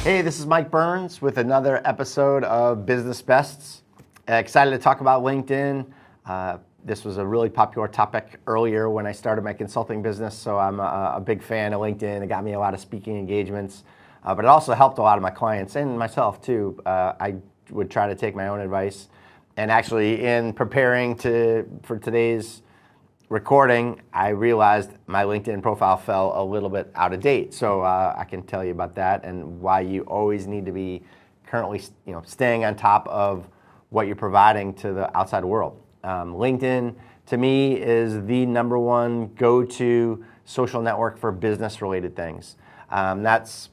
Hey, this is Mike Byrnes with another episode of Business Bests. Excited to talk about LinkedIn. This was a really popular topic earlier when I started my consulting business, so I'm a big fan of LinkedIn. It got me a lot of speaking engagements, but it also helped a lot of my clients and myself too. I would try to take my own advice, and actually in preparing for today's recording, I realized my LinkedIn profile fell a little bit out of date. So I can tell you about that and why you always need to be currently, staying on top of what you're providing to the outside world. LinkedIn, to me, is the number one go-to social network for business-related things. It's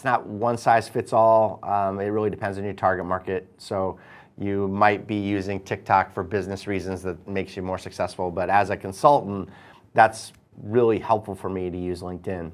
not one size fits all. It really depends on your target market. So you might be using TikTok for business reasons that makes you more successful, but as a consultant, that's really helpful for me to use LinkedIn.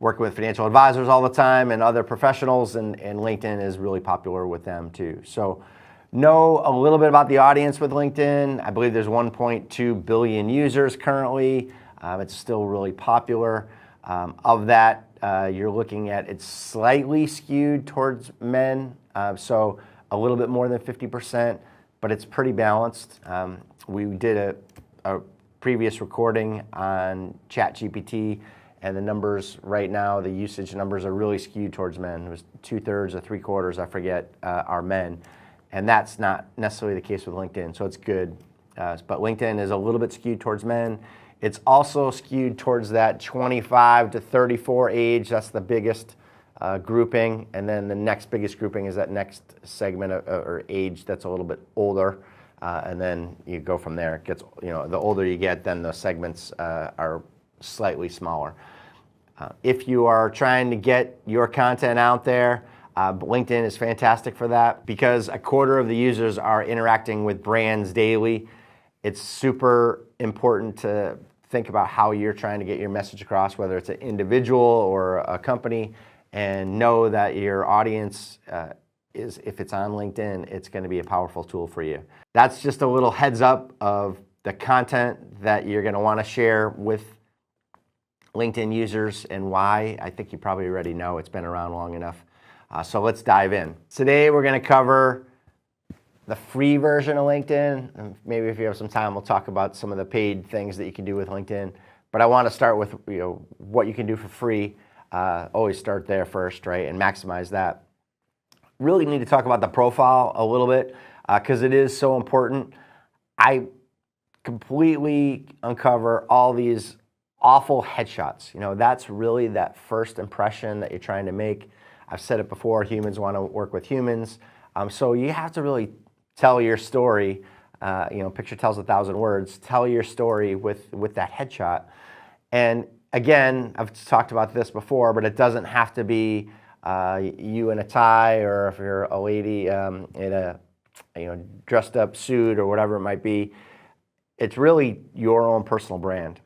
Working with financial advisors all the time and other professionals, and LinkedIn is really popular with them too. So know a little bit about the audience with LinkedIn. I believe there's 1.2 billion users currently. It's still really popular. Of that, you're looking at it's slightly skewed towards men, so a little bit more than 50%, but it's pretty balanced. We did a previous recording on ChatGPT, and the numbers right now, the usage numbers are really skewed towards men. It was 2/3 or 3/4, I forget, are men, and that's not necessarily the case with LinkedIn, so it's good. But LinkedIn is a little bit skewed towards men. It's also skewed towards that 25 to 34 age. That's the biggest grouping. And then the next biggest grouping is that next segment or age that's a little bit older. And then you go from there. It gets, the older you get, then the segments are slightly smaller. If you are trying to get your content out there, LinkedIn is fantastic for that because 1/4 of the users are interacting with brands daily. It's super important to think about how you're trying to get your message across, whether it's an individual or a company, and know that your audience if it's on LinkedIn, it's going to be a powerful tool for you. That's just a little heads up of the content that you're going to want to share with LinkedIn users and why. I think you probably already know. It's been around long enough. So let's dive in. Today we're going to cover the free version of LinkedIn, and maybe if you have some time, we'll talk about some of the paid things that you can do with LinkedIn. But I want to start with what you can do for free. Always start there first, right, and maximize that. Really need to talk about the profile a little bit because it is so important. I completely uncover all these awful headshots. That's really that first impression that you're trying to make. I've said it before, humans want to work with humans. So you have to really tell your story. Picture tells 1,000 words. Tell your story with that headshot. And again, I've talked about this before, but it doesn't have to be you in a tie, or if you're a lady in a dressed up suit or whatever it might be. It's really your own personal brand.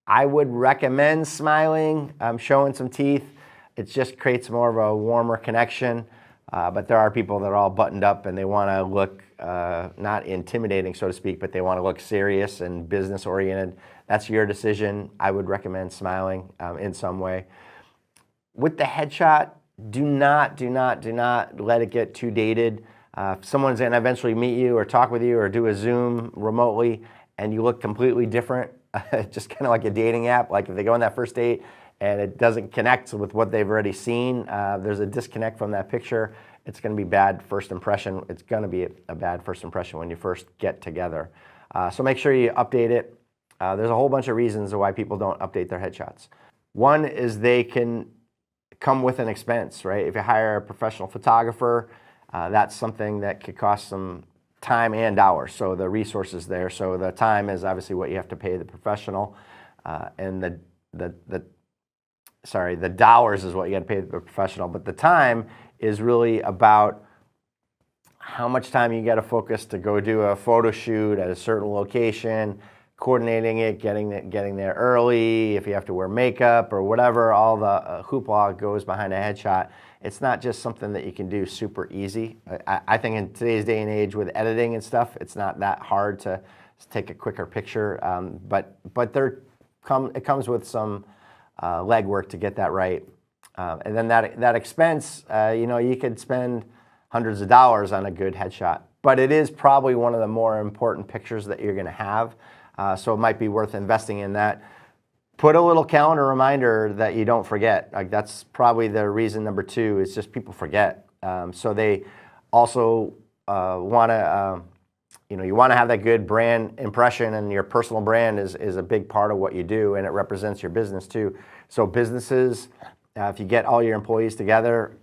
I would recommend smiling, showing some teeth. It just creates more of a warmer connection. But there are people that are all buttoned up and they want to look not intimidating, so to speak, but they want to look serious and business oriented. That's your decision. I would recommend smiling in some way. With the headshot, do not let it get too dated. If someone's going to eventually meet you or talk with you or do a Zoom remotely and you look completely different, just kind of like a dating app, like if they go on that first date and it doesn't connect with what they've already seen, there's a disconnect from that picture, it's going to be bad first impression. It's going to be a bad first impression when you first get together. So make sure you update it. There's a whole bunch of reasons why people don't update their headshots. One is they can come with an expense, right? If you hire a professional photographer, that's something that could cost some time and dollars. So the resources there. So the time is obviously what you have to pay the professional, and the dollars is what you got to pay the professional. But the time is really about how much time you got to focus to go do a photo shoot at a certain location, coordinating it, getting there early, if you have to wear makeup or whatever, all the hoopla goes behind a headshot. It's not just something that you can do super easy. I think in today's day and age with editing and stuff, it's not that hard to take a quicker picture, but it comes with some legwork to get that right. And then that expense, you could spend hundreds of dollars on a good headshot, but it is probably one of the more important pictures that you're going to have. So it might be worth investing in that. Put a little calendar reminder that you don't forget. Like, that's probably the reason number 2 is just people forget. So they also want to, you want to have that good brand impression, and your personal brand is a big part of what you do, and it represents your business too. So businesses, if you get all your employees together,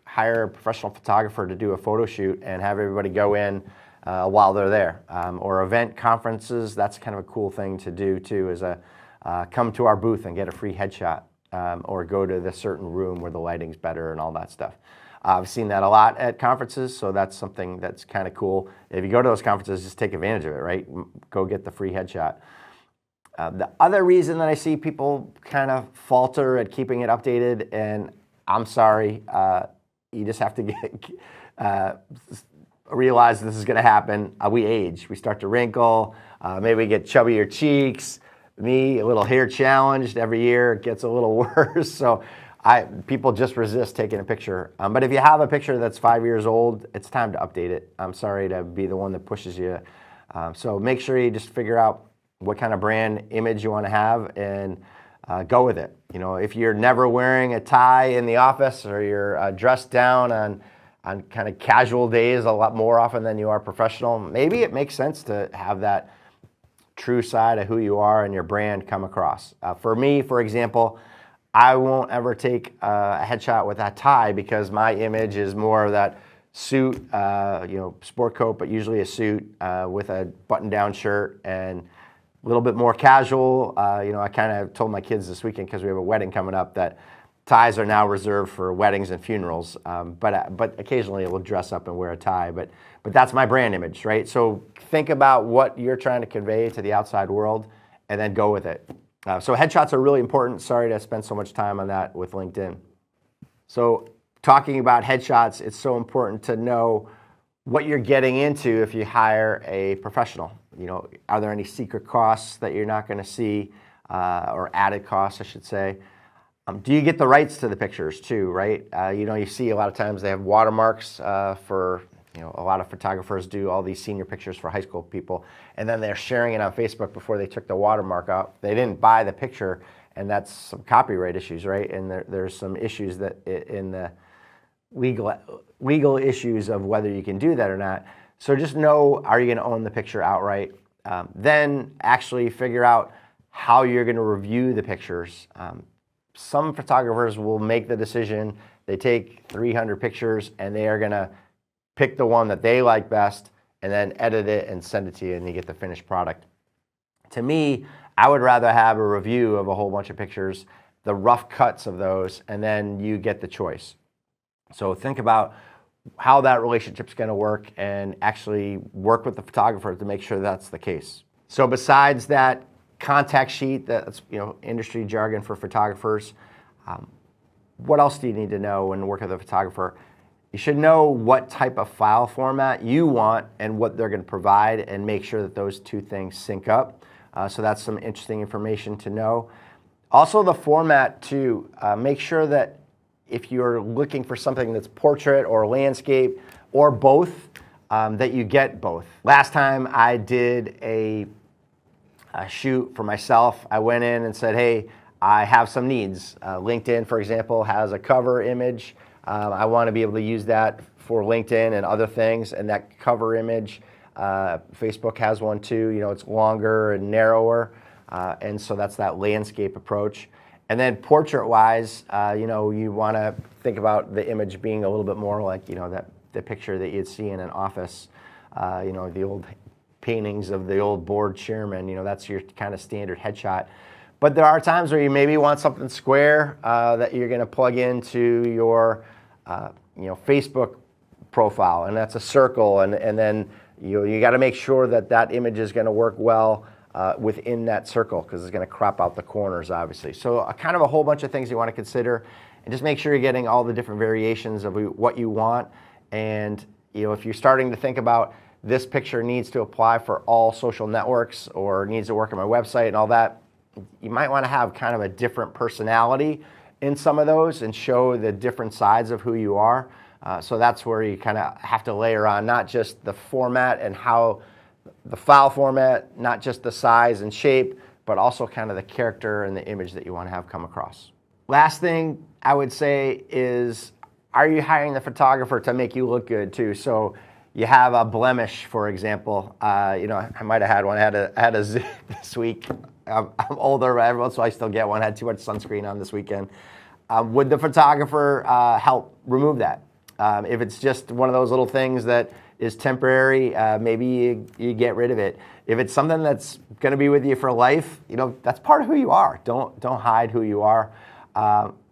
hire a professional photographer to do a photo shoot and have everybody go in while they're there. Or event conferences, that's kind of a cool thing to do too, is come to our booth and get a free headshot, or go to this certain room where the lighting's better and all that stuff. I've seen that a lot at conferences, so that's something that's kind of cool. If you go to those conferences, just take advantage of it, right? Go get the free headshot. The other reason that I see people kind of falter at keeping it updated, and I'm sorry, you just have to realize this is going to happen. We age. We start to wrinkle. Maybe we get chubbier cheeks. Me, a little hair challenged every year. It gets a little worse. So people just resist taking a picture. But if you have a picture that's 5 years old, it's time to update it. I'm sorry to be the one that pushes you. So make sure you just figure out what kind of brand image you want to have and go with it. If you're never wearing a tie in the office, or you're dressed down on kind of casual days a lot more often than you are professional, maybe it makes sense to have that true side of who you are and your brand come across. For me, for example, I won't ever take a headshot with that tie, because my image is more of that suit, sport coat, but usually a suit with a button-down shirt, and a little bit more casual. I kind of told my kids this weekend, because we have a wedding coming up, that ties are now reserved for weddings and funerals. But occasionally we'll dress up and wear a tie. But that's my brand image, right? So think about what you're trying to convey to the outside world, and then go with it. So headshots are really important. Sorry to spend so much time on that with LinkedIn. So talking about headshots, it's so important to know what you're getting into if you hire a professional. Are there any secret costs that you're not going to see, or added costs, I should say? Do you get the rights to the pictures too, right? You see a lot of times they have watermarks for, a lot of photographers do all these senior pictures for high school people, and then they're sharing it on Facebook before they took the watermark out. They didn't buy the picture, and that's some copyright issues, right? And there's some issues that in the legal issues of whether you can do that or not. So just know, are you going to own the picture outright? Then actually figure out how you're going to review the pictures. Some photographers will make the decision, they take 300 pictures and they are going to pick the one that they like best and then edit it and send it to you, and you get the finished product. To me, I would rather have a review of a whole bunch of pictures, the rough cuts of those, and then you get the choice. So think about how that relationship's going to work, and actually work with the photographer to make sure that's the case. So besides that contact sheet, that's industry jargon for photographers, what else do you need to know when working with a photographer? You should know what type of file format you want and what they're going to provide, and make sure that those two things sync up. So that's some interesting information to know. Also the format too. Make sure that if you're looking for something that's portrait or landscape or both, that you get both. Last time I did a shoot for myself, I went in and said, hey, I have some needs. LinkedIn, for example, has a cover image. I want to be able to use that for LinkedIn and other things, and that cover image, Facebook has one too. It's longer and narrower, and so that's that landscape approach. And then portrait-wise, you want to think about the image being a little bit more like, the picture that you'd see in an office, the old paintings of the old board chairman. That's your kind of standard headshot. But there are times where you maybe want something square that you're going to plug into your, Facebook profile, and that's a circle, and then you got to make sure that that image is going to work well within that circle, because it's going to crop out the corners, obviously. So kind of a whole bunch of things you want to consider, and just make sure you're getting all the different variations of what you want. And if you're starting to think about this picture needs to apply for all social networks or needs to work on my website and all that, you might want to have kind of a different personality in some of those and show the different sides of who you are. So that's where you kind of have to layer on not just the format and how the file format, not just the size and shape, but also kind of the character and the image that you want to have come across. Last thing I would say is, are you hiring the photographer to make you look good too? So you have a blemish, for example. I might have had one. I had a this week. I'm older, everyone, so I still get one. I had too much sunscreen on this weekend. Would the photographer help remove that? If it's just one of those little things that is temporary, maybe you get rid of it. If it's something that's going to be with you for life, that's part of who you are. Don't hide who you are.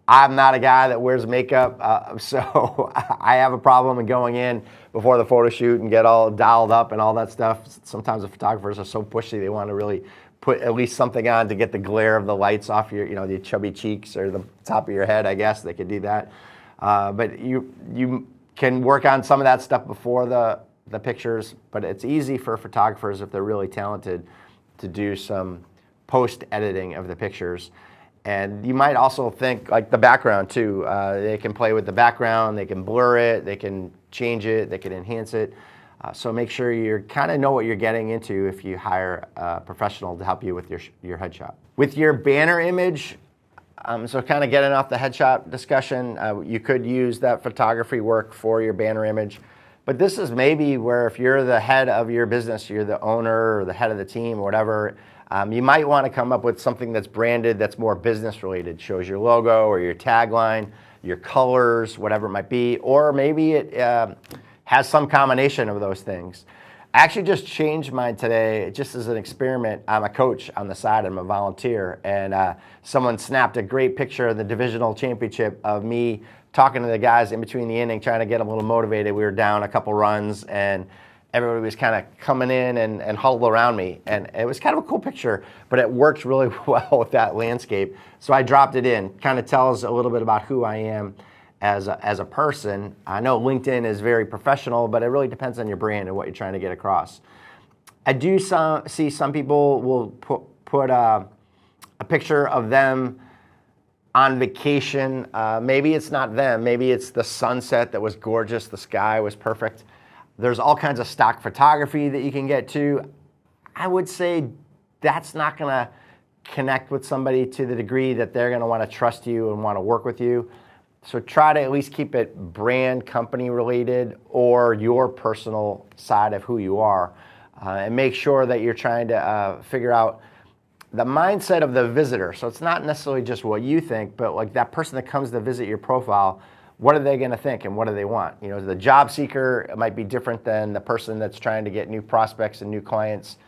I'm not a guy that wears makeup, so I have a problem in going in before the photo shoot and get all dialed up and all that stuff. Sometimes the photographers are so pushy, they want to really put at least something on to get the glare of the lights off your, the chubby cheeks or the top of your head. I guess they could do that. But you can work on some of that stuff before the pictures, but it's easy for photographers, if they're really talented, to do some post editing of the pictures. And you might also think like the background too. They can play with the background, they can blur it, they can change it, they can enhance it. So make sure you kind of know what you're getting into if you hire a professional to help you with your headshot. With your banner image, so kind of getting off the headshot discussion, you could use that photography work for your banner image. But this is maybe where if you're the head of your business, you're the owner or the head of the team or whatever, you might want to come up with something that's branded, that's more business related, shows your logo or your tagline, your colors, whatever it might be, or maybe it has some combination of those things. I actually just changed mine today, just as an experiment. I'm a coach on the side, I'm a volunteer, and someone snapped a great picture of the divisional championship of me talking to the guys in between the inning, trying to get them a little motivated. We were down a couple runs, and everybody was kind of coming in and huddled around me. And it was kind of a cool picture, but it worked really well with that landscape. So I dropped it in. Kind of tells a little bit about who I am as a person. I know LinkedIn is very professional, but it really depends on your brand and what you're trying to get across. I do see some people will put a picture of them on vacation. Maybe it's not them. Maybe it's the sunset that was gorgeous. The sky was perfect. There's all kinds of stock photography that you can get to. I would say that's not going to connect with somebody to the degree that they're going to want to trust you and want to work with you. So try to at least keep it brand company related or your personal side of who you are. And make sure that you're trying to figure out the mindset of the visitor. So it's not necessarily just what you think, but like that person that comes to visit your profile, what are they going to think and what do they want? The job seeker might be different than the person that's trying to get new prospects and new clients.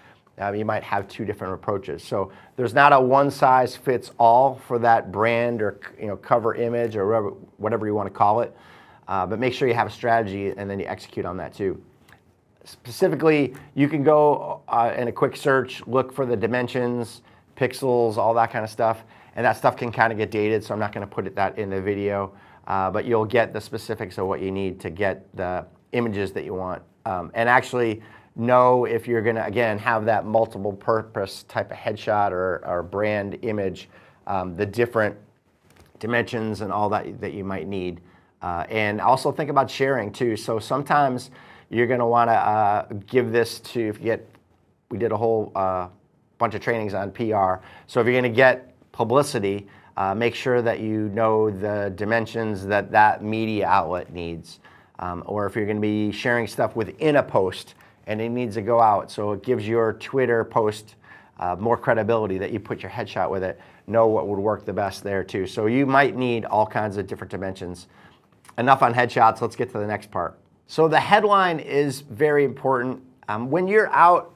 You might have two different approaches. So there's not a one size fits all for that brand or cover image or whatever you want to call it. But make sure you have a strategy and then you execute on that too. Specifically, you can go in a quick search, look for the dimensions, pixels, all that kind of stuff. And that stuff can kind of get dated, so I'm not going to put that in the video. But you'll get the specifics of what you need to get the images that you want. And actually know if you're going to, again, have that multiple purpose type of headshot or brand image, the different dimensions and all that you might need. And also think about sharing too. So sometimes you're going to want to give this to, we did a whole bunch of trainings on PR. So if you're going to get publicity, make sure that you know the dimensions that media outlet needs. Or if you're going to be sharing stuff within a post and it needs to go out, so it gives your Twitter post more credibility that you put your headshot with it, know what would work the best there too. So you might need all kinds of different dimensions. Enough on headshots, let's get to the next part. So the headline is very important. When you're out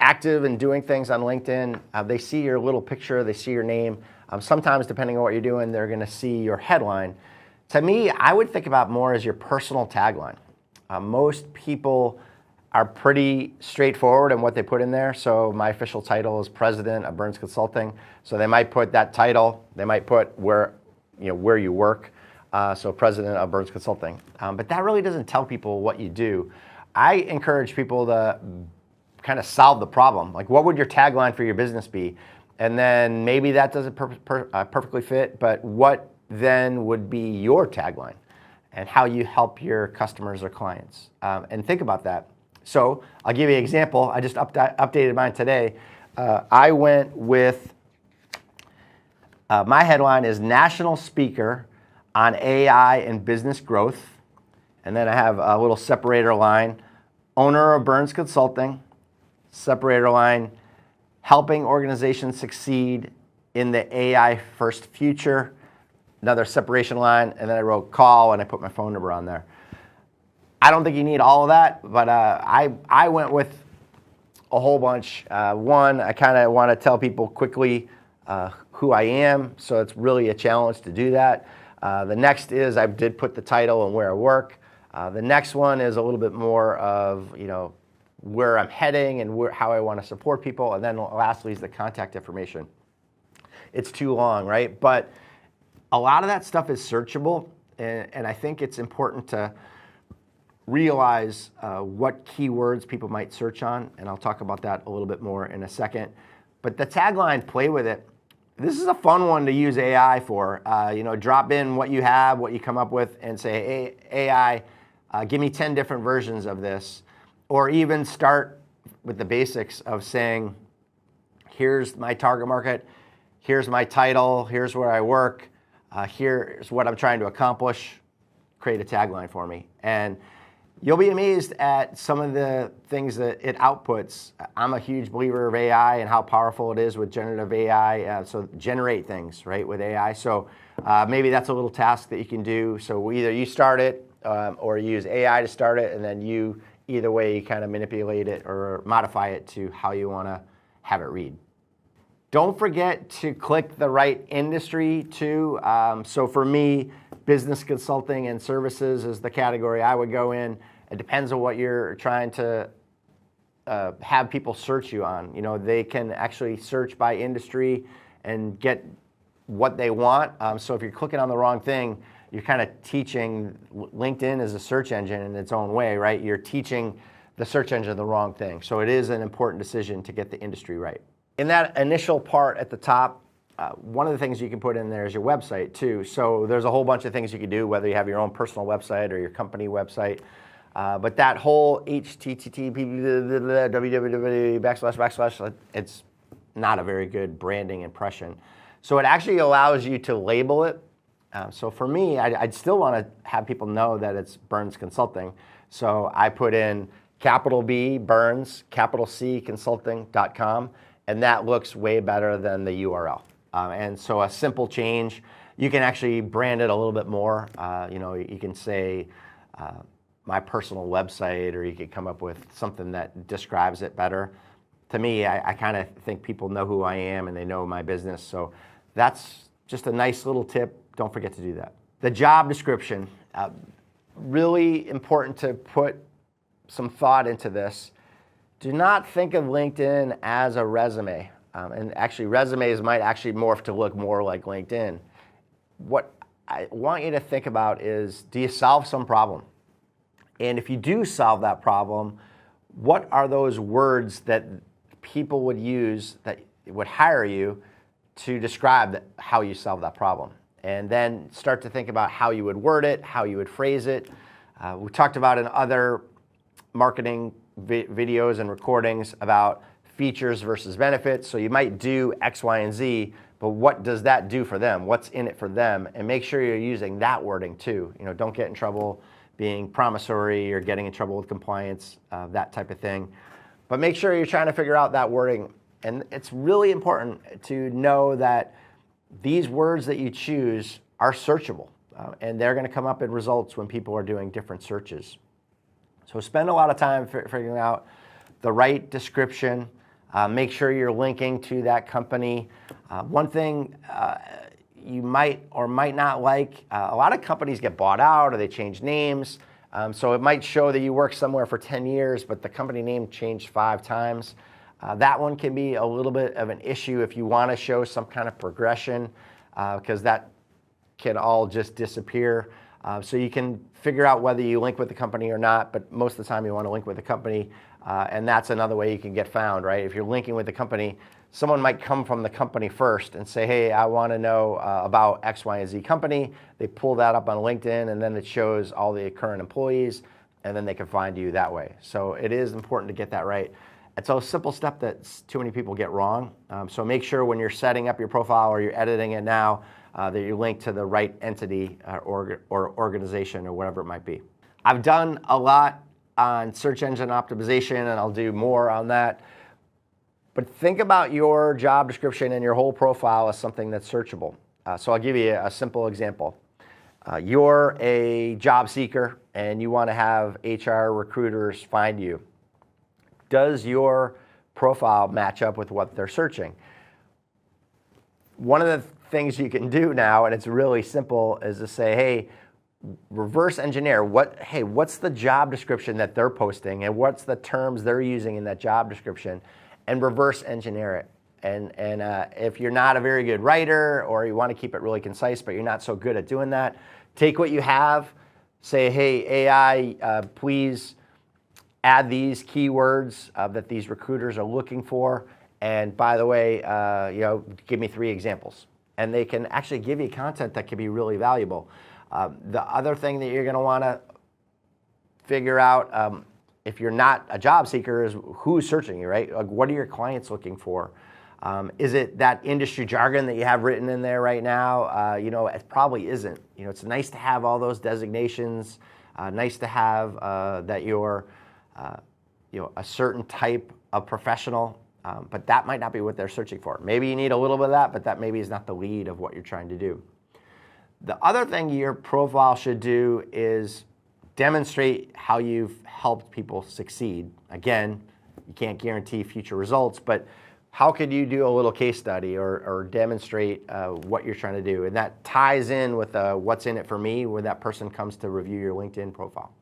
active and doing things on LinkedIn, they see your little picture, they see your name. Sometimes, depending on what you're doing, they're going to see your headline. To me, I would think about more as your personal tagline. Most people are pretty straightforward in what they put in there. So my official title is President of Byrnes Consulting. So they might put that title. They might put where you work. So President of Byrnes Consulting. But that really doesn't tell people what you do. I encourage people to kind of solve the problem. Like, what would your tagline for your business be? And then maybe that doesn't perfectly fit, but what then would be your tagline and how you help your customers or clients? And think about that. So I'll give you an example. I just updated mine today. I went with, my headline is National Speaker on AI and Business Growth. And then I have a little separator line, owner of Byrnes Consulting, separator line, helping organizations succeed in the AI first future, another separation line, and then I wrote call and I put my phone number on there. I don't think you need all of that, but I went with a whole bunch. One, I kind of want to tell people quickly who I am, so it's really a challenge to do that. The next is I did put the title and where I work. The next one is a little bit more of, where I'm heading and how I want to support people. And then lastly is the contact information. It's too long, right? But a lot of that stuff is searchable. And I think it's important to realize what keywords people might search on. And I'll talk about that a little bit more in a second. But the tagline, play with it. This is a fun one to use AI for. Drop in what you have, what you come up with, and say, hey, AI, give me 10 different versions of this. Or even start with the basics of saying, here's my target market, here's my title, here's where I work, here's what I'm trying to accomplish. Create a tagline for me. And you'll be amazed at some of the things that it outputs. I'm a huge believer of AI and how powerful it is with generative AI. So generate things, right, with AI. So maybe that's a little task that you can do. So either you start it or you use AI to start it, and then either way, you kind of manipulate it or modify it to how you want to have it read. Don't forget to click the right industry too. So for me, business consulting and services is the category I would go in. It depends on what you're trying to have people search you on. They can actually search by industry and get what they want. So if you're clicking on the wrong thing, you're kind of teaching. LinkedIn is a search engine in its own way, right? You're teaching the search engine the wrong thing. So it is an important decision to get the industry right. In that initial part at the top, one of the things you can put in there is your website too. So there's a whole bunch of things you can do, whether you have your own personal website or your company website. But that whole http www / it's not a very good branding impression. So it actually allows you to label it. So for me, I'd still want to have people know that it's Byrnes Consulting. So I put in capital B, Byrnes, capital C, consulting.com, and that looks way better than the URL. And so a simple change, you can actually brand it a little bit more. You can say my personal website, or you could come up with something that describes it better. To me, I kind of think people know who I am and they know my business. So that's just a nice little tip. Don't forget to do that. The job description, really important to put some thought into this. Do not think of LinkedIn as a resume. And actually, resumes might actually morph to look more like LinkedIn. What I want you to think about is, do you solve some problem? And if you do solve that problem, what are those words that people would use that would hire you to describe how you solve that problem? And then start to think about how you would word it, how you would phrase it. We talked about in other marketing videos and recordings about features versus benefits. So you might do X, Y, and Z, but what does that do for them? What's in it for them? And make sure you're using that wording too. Don't get in trouble being promissory or getting in trouble with compliance, that type of thing. But make sure you're trying to figure out that wording. And it's really important to know that these words that you choose are searchable, and they're going to come up in results when people are doing different searches. So spend a lot of time figuring out the right description. Make sure you're linking to that company. One thing you might or might not like, a lot of companies get bought out or they change names. So it might show that you worked somewhere for 10 years, but the company name changed 5 times. That one can be a little bit of an issue if you want to show some kind of progression, because that can all just disappear. So you can figure out whether you link with the company or not, but most of the time you want to link with the company. And that's another way you can get found, right? If you're linking with the company, someone might come from the company first and say, hey, I want to know about X, Y, and Z company. They pull that up on LinkedIn, and then it shows all the current employees, and then they can find you that way. So it is important to get that right. It's a simple step that too many people get wrong. So make sure when you're setting up your profile or you're editing it now that you link to the right entity or organization or whatever it might be. I've done a lot on search engine optimization, and I'll do more on that. But think about your job description and your whole profile as something that's searchable. So I'll give you a simple example. You're a job seeker and you want to have HR recruiters find you. Does your profile match up with what they're searching? One of the things you can do now, and it's really simple, is to say, hey, reverse engineer. What's the job description that they're posting, and what's the terms they're using in that job description, and reverse engineer it. And if you're not a very good writer, or you want to keep it really concise, but you're not so good at doing that, take what you have, say, hey, AI, please add these keywords that these recruiters are looking for. And by the way, give me 3 examples. And they can actually give you content that can be really valuable. The other thing that you're going to want to figure out if you're not a job seeker is who's searching you, right? Like, what are your clients looking for? Is it that industry jargon that you have written in there right now? It probably isn't. It's nice to have all those designations. Nice to have that you're a certain type of professional, but that might not be what they're searching for. Maybe you need a little bit of that, but that maybe is not the lead of what you're trying to do. The other thing your profile should do is demonstrate how you've helped people succeed. Again, you can't guarantee future results, but how could you do a little case study or demonstrate what you're trying to do? And that ties in with what's in it for me when that person comes to review your LinkedIn profile.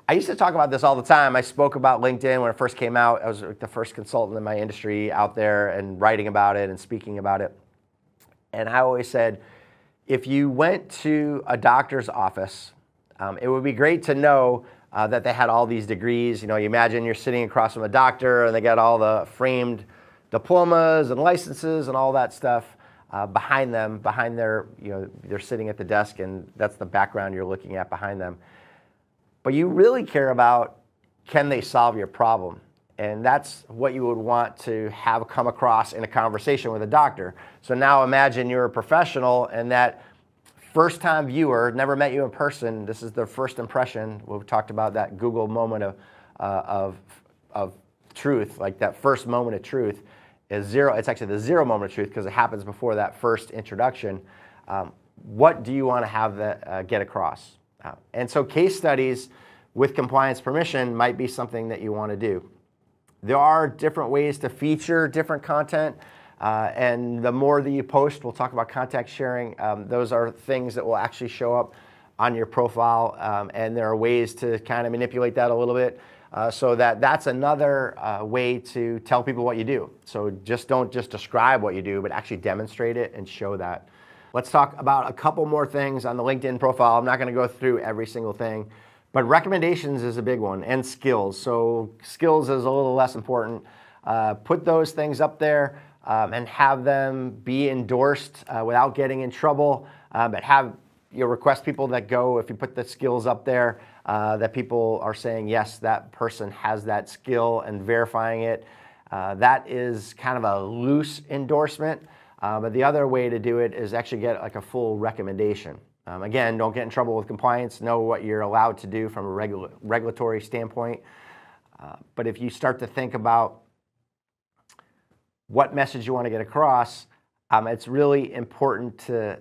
I used to talk about this all the time. I spoke about LinkedIn when it first came out. I was the first consultant in my industry out there and writing about it and speaking about it. And I always said, if you went to a doctor's office, it would be great to know that they had all these degrees. You imagine you're sitting across from a doctor and they got all the framed diplomas and licenses and all that stuff behind them, behind their, they're sitting at the desk, and that's the background you're looking at behind them. But you really care about, can they solve your problem? And that's what you would want to have come across in a conversation with a doctor. So now imagine you're a professional and that first-time viewer, never met you in person, this is their first impression. We've talked about that Google moment of truth, like that first moment of truth is zero. It's actually the 0 moment of truth because it happens before that first introduction. What do you want to have that get across? And so case studies with compliance permission might be something that you want to do. There are different ways to feature different content, and the more that you post, we'll talk about contact sharing. Those are things that will actually show up on your profile, and there are ways to kind of manipulate that a little bit so that's another way to tell people what you do. So don't just describe what you do, but actually demonstrate it and show that. Let's talk about a couple more things on the LinkedIn profile. I'm not going to go through every single thing, but recommendations is a big one, and skills. So skills is a little less important. Put those things up there and have them be endorsed without getting in trouble, but have request people that go, if you put the skills up there, that people are saying, yes, that person has that skill and verifying it. That is kind of a loose endorsement. But the other way to do it is actually get like a full recommendation. Again, don't get in trouble with compliance. Know what you're allowed to do from a regulatory standpoint. But if you start to think about what message you want to get across, it's really important to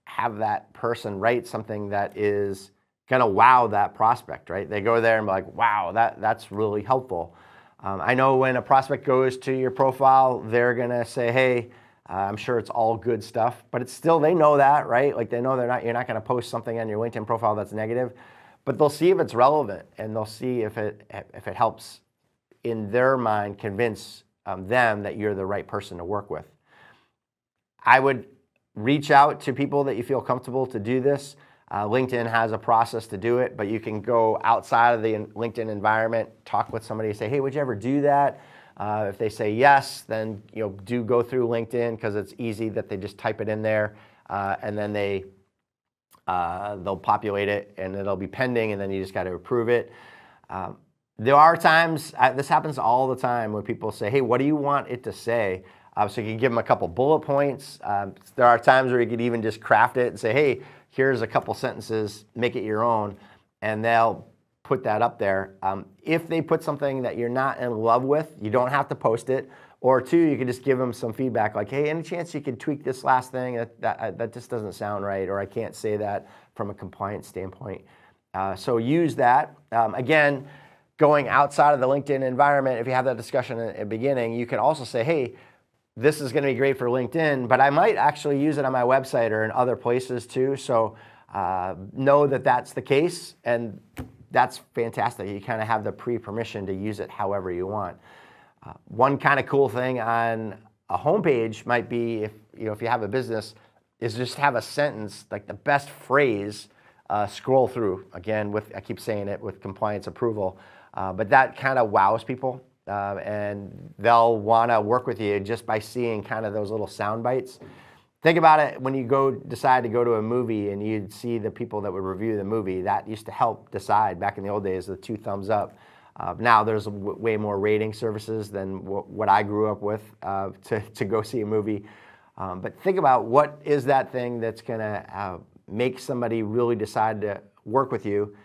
have that person write something that is going to wow that prospect, right? They go there and be like, wow, that's really helpful. I know when a prospect goes to your profile, they're going to say, hey, I'm sure it's all good stuff, but it's still, they know that, right? Like they know you're not going to post something on your LinkedIn profile that's negative, but they'll see if it's relevant and they'll see if it helps in their mind convince them that you're the right person to work with. I would reach out to people that you feel comfortable to do this. LinkedIn has a process to do it, but you can go outside of the LinkedIn environment, talk with somebody, say, hey, would you ever do that? If they say yes, then do go through LinkedIn, because it's easy that they just type it in there, and then they'll populate it, and it'll be pending, and then you just got to approve it. There are times, this happens all the time, when people say, hey, what do you want it to say? So you can give them a couple bullet points. There are times where you could even just craft it and say, hey, here's a couple sentences, make it your own, and they'll put that up there. If they put something that you're not in love with, you don't have to post it. Or two, you can just give them some feedback, like, hey, any chance you could tweak this last thing? That just doesn't sound right, or I can't say that from a compliance standpoint. So use that. Again, going outside of the LinkedIn environment, if you have that discussion at the beginning, you can also say, hey, this is going to be great for LinkedIn, but I might actually use it on my website or in other places too. So know that that's the case, and that's fantastic. You kind of have the pre-permission to use it however you want. One kind of cool thing on a homepage might be, if you have a business, is just have a sentence, like the best phrase, scroll through. Again, I keep saying it, with compliance approval, but that kind of wows people, and they'll want to work with you just by seeing kind of those little sound bites. Think about it when you decide to go to a movie and you'd see the people that would review the movie. That used to help decide, back in the old days, the 2 thumbs up. Now there's way more rating services than what I grew up with to go see a movie. But think about, what is that thing that's going to make somebody really decide to work with you.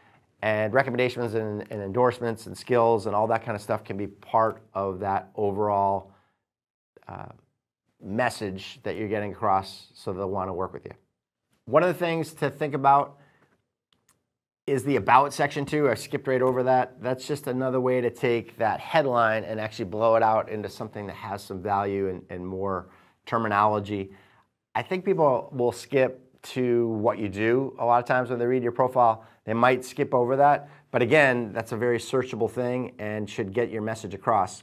And recommendations and endorsements and skills and all that kind of stuff can be part of that overall message that you're getting across, so they'll want to work with you. One of the things to think about is the about section too. I skipped right over that. That's just another way to take that headline and actually blow it out into something that has some value and more terminology. I think people will skip to what you do a lot of times when they read your profile. They might skip over that, but again, that's a very searchable thing and should get your message across.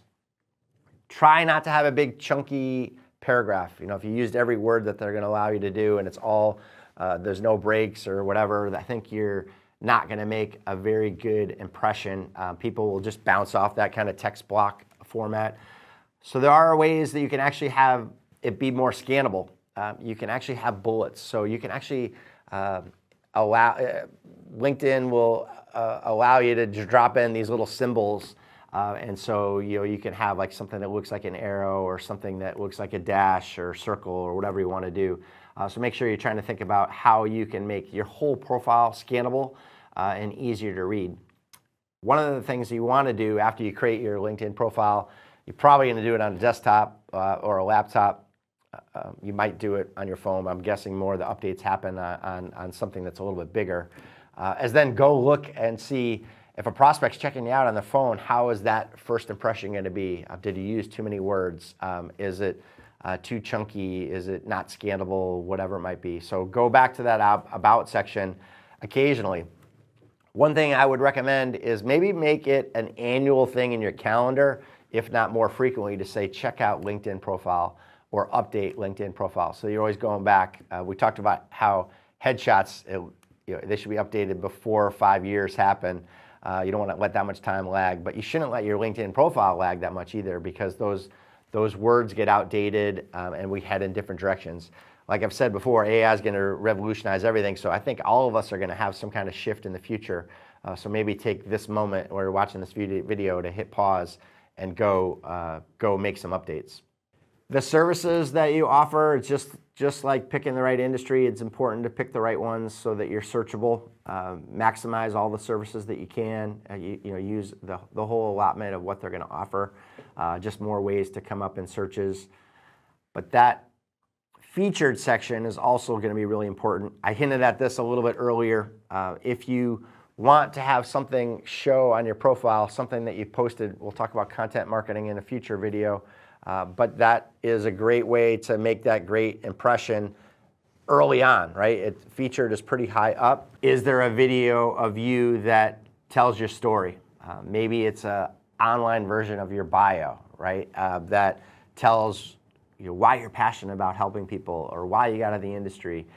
Try not to have a big chunky paragraph. If you used every word that they're going to allow you to do, and it's all there's no breaks or whatever, I think you're not going to make a very good impression. People will just bounce off that kind of text block format. So there are ways that you can actually have it be more scannable. You can actually have bullets. So you can actually LinkedIn will allow you to drop in these little symbols. And so you can have like something that looks like an arrow, or something that looks like a dash or circle, or whatever you want to do. So make sure you're trying to think about how you can make your whole profile scannable and easier to read. One of the things you want to do after you create your LinkedIn profile, you're probably going to do it on a desktop or a laptop. You might do it on your phone. I'm guessing more of the updates happen on something that's a little bit bigger. As then go look and see, if a prospect's checking you out on the phone, how is that first impression going to be? Did you use too many words? Is it too chunky? Is it not scannable? Whatever it might be. So go back to that about section occasionally. One thing I would recommend is maybe make it an annual thing in your calendar, if not more frequently, to say, check out LinkedIn profile or update LinkedIn profile. So you're always going back. We talked about how headshots, they should be updated before 5 years happen. You don't want to let that much time lag, but you shouldn't let your LinkedIn profile lag that much either, because those words get outdated and we head in different directions. Like I've said before, AI is going to revolutionize everything, so I think all of us are going to have some kind of shift in the future. So maybe take this moment where you're watching this video to hit pause and go make some updates. The services that you offer, it's just like picking the right industry. It's important to pick the right ones so that you're searchable. Maximize all the services that you can. Use the whole allotment of what they're going to offer. Just more ways to come up in searches. But that featured section is also going to be really important. I hinted at this a little bit earlier. If you want to have something show on your profile, something that you posted, we'll talk about content marketing in a future video. But that is a great way to make that great impression early on, right? Featured is pretty high up. Is there a video of you that tells your story? Maybe it's an online version of your bio, right? That tells why you're passionate about helping people, or why you got out of the industry.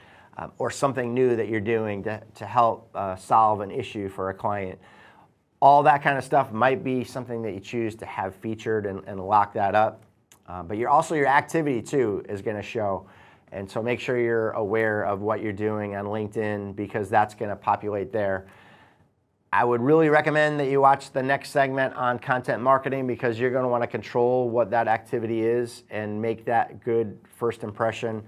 or something new that you're doing to help solve an issue for a client. All that kind of stuff might be something that you choose to have featured and lock that up. But your activity too is going to show. And so make sure you're aware of what you're doing on LinkedIn, because that's going to populate there. I would really recommend that you watch the next segment on content marketing, because you're going to want to control what that activity is and make that good first impression.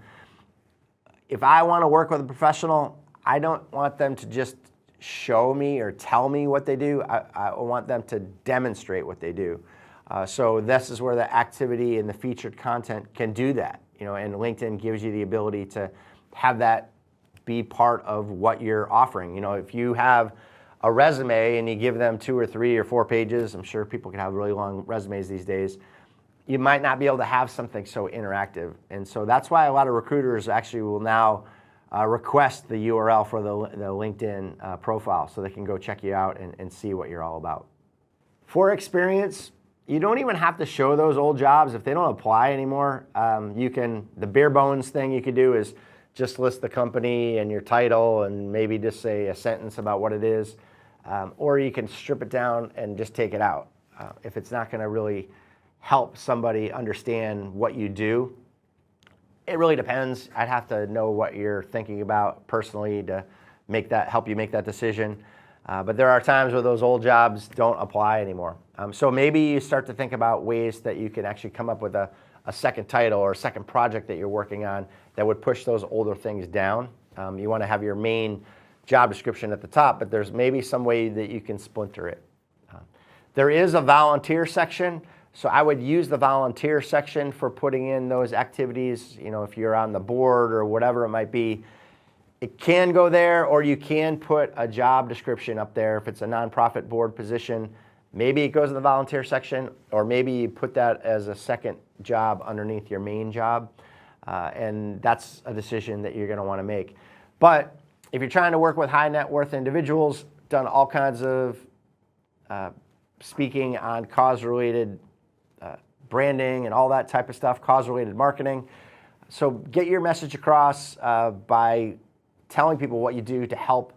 If I want to work with a professional, I don't want them to just show me or tell me what they do. I want them to demonstrate what they do. So this is where the activity and the featured content can do that. And LinkedIn gives you the ability to have that be part of what you're offering. If you have a resume and you give them 2 or 3 or 4 pages, I'm sure people can have really long resumes these days, you might not be able to have something so interactive. And so that's why a lot of recruiters actually will now request the URL for the LinkedIn profile, so they can go check you out and see what you're all about. For experience, you don't even have to show those old jobs if they don't apply anymore. The bare bones thing you could do is just list the company and your title and maybe just say a sentence about what it is. Or you can strip it down and just take it out. If it's not going to really help somebody understand what you do, it really depends. I'd have to know what you're thinking about personally to help you make that decision. But there are times where those old jobs don't apply anymore. So maybe you start to think about ways that you can actually come up with a second title or a second project that you're working on that would push those older things down. You want to have your main job description at the top, but there's maybe some way that you can splinter it. There is a volunteer section, so I would use the volunteer section for putting in those activities. If you're on the board or whatever it might be, it can go there, or you can put a job description up there. If it's a nonprofit board position, maybe it goes in the volunteer section, or maybe you put that as a second job underneath your main job. And that's a decision that you're going to want to make. But if you're trying to work with high net worth individuals, done all kinds of speaking on cause-related branding and all that type of stuff, cause-related marketing. So get your message across by telling people what you do to help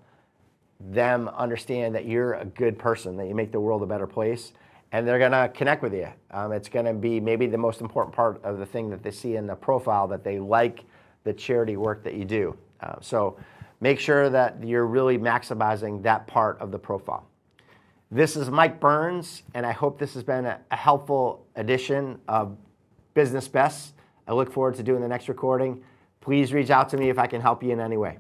them understand that you're a good person, that you make the world a better place, and they're going to connect with you. It's going to be maybe the most important part of the thing that they see in the profile, that they like the charity work that you do. So make sure that you're really maximizing that part of the profile. This is Mike Byrnes, and I hope this has been a helpful edition of Business Best. I look forward to doing the next recording. Please reach out to me if I can help you in any way.